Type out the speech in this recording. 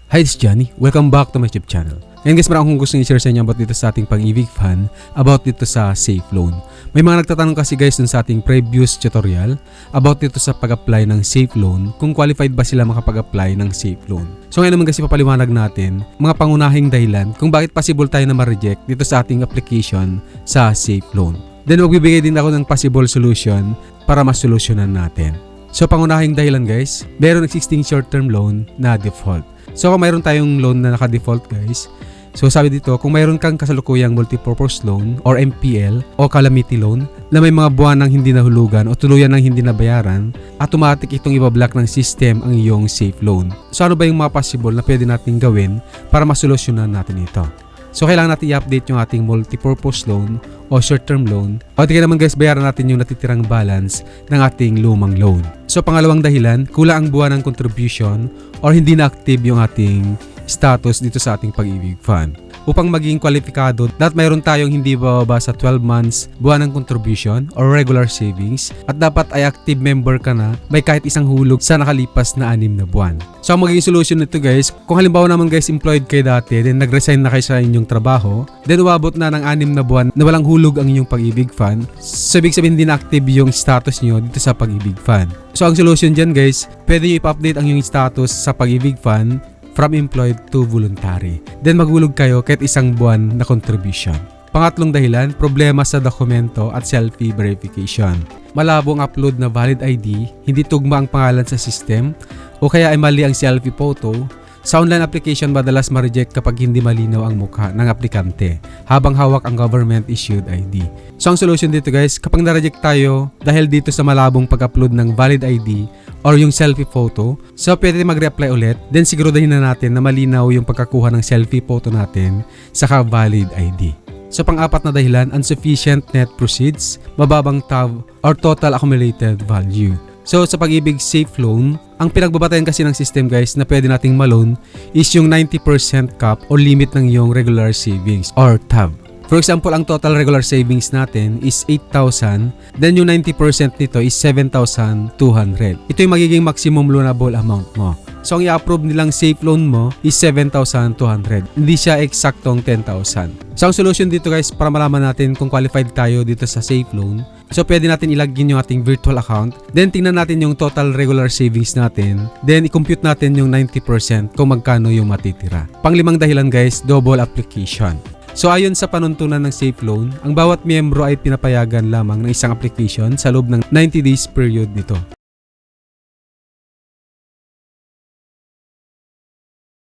Hi, this is Johnny. Welcome back to my YouTube channel. Ngayon guys, meron akong gustong i-share sa inyo about dito sa ating Pag-ibig Fan, about dito sa Safe Loan. May mga nagtatanong kasi guys dun sa ating previous tutorial about dito sa pag-apply ng Safe Loan, kung qualified ba sila makapag-apply ng Safe Loan. So ngayon naman kasi papaliwanag natin mga pangunahing dahilan kung bakit possible tayo na ma-reject dito sa ating application sa Safe Loan. Then magbibigay din ako ng possible solution para masolusyonan natin. So pangunahing dahilan guys, meron existing short-term loan na default. So kung mayroon tayong loan na naka-default guys, so sabi dito kung mayroon kang kasalukuyang multipurpose loan or MPL o calamity loan na may mga buwan ng hindi nahulugan o tuluyan ng hindi nabayaran, automatic itong ibablock ng system ang iyong safe loan. So ano ba yung mga possible na pwede natin gawin para masolusyonan natin ito? So kailangan natin i-update yung ating multipurpose loan o short-term loan. O tingnan naman guys, bayaran natin yung natitirang balance ng ating lumang loan. So pangalawang dahilan, kulang ang buwan ng contribution or hindi na active yung ating status dito sa ating Pag-ibig Fan. Upang maging kwalipikado, dapat mayroon tayong hindi bababa sa 12 months buwan ng contribution or regular savings at dapat ay active member ka na may kahit isang hulog sa nakalipas na 6 na buwan. So ang magiging solution nito guys, kung halimbawa naman guys employed kayo dati, then nag-resign na kayo sa inyong trabaho, then umabot na ng 6 na buwan na walang hulog ang inyong Pag-ibig Fan, so ibig sabihin hindi na active yung status nyo dito sa Pag-ibig Fan. So ang solution dyan guys, pwede nyo ipa-update ang inyong status sa Pag-ibig Fan from employed to voluntary. Then maghulog kayo kahit isang buwan na contribution. Pangatlong dahilan, problema sa dokumento at selfie verification. Malabo ang upload na valid ID, hindi tugma ang pangalan sa system, o kaya ay mali ang selfie photo. Sa online application, madalas ma-reject kapag hindi malinaw ang mukha ng aplikante habang hawak ang government-issued ID. So ang solution dito guys, kapag na-reject tayo dahil dito sa malabong pag-upload ng valid ID or yung selfie photo, so pwede mag-reapply ulit, then siguraduhin na natin na malinaw yung pagkakuha ng selfie photo natin saka valid ID. So pang-apat na dahilan, insufficient net proceeds, mababang TAV or total accumulated value. So sa Pag-ibig Safe Loan, ang pinagbabatayan kasi ng system guys na pwede nating ma-loan is yung 90% cap o limit ng yung regular savings or TAV. For example, ang total regular savings natin is 8,000, then yung 90% nito is 7,200. Ito yung magiging maximum loanable amount mo. So ang i-approve nilang safe loan mo is 7,200. Hindi siya eksaktong 10,000. So ang solution dito guys, para malaman natin kung qualified tayo dito sa safe loan, so pwede natin ilagin yung ating virtual account, then tingnan natin yung total regular savings natin, then i-compute natin yung 90% kung magkano yung matitira. Panglimang dahilan guys, double application. So ayon sa panuntunan ng Safe Loan, ang bawat miyembro ay pinapayagan lamang ng isang application sa loob ng 90 days period nito.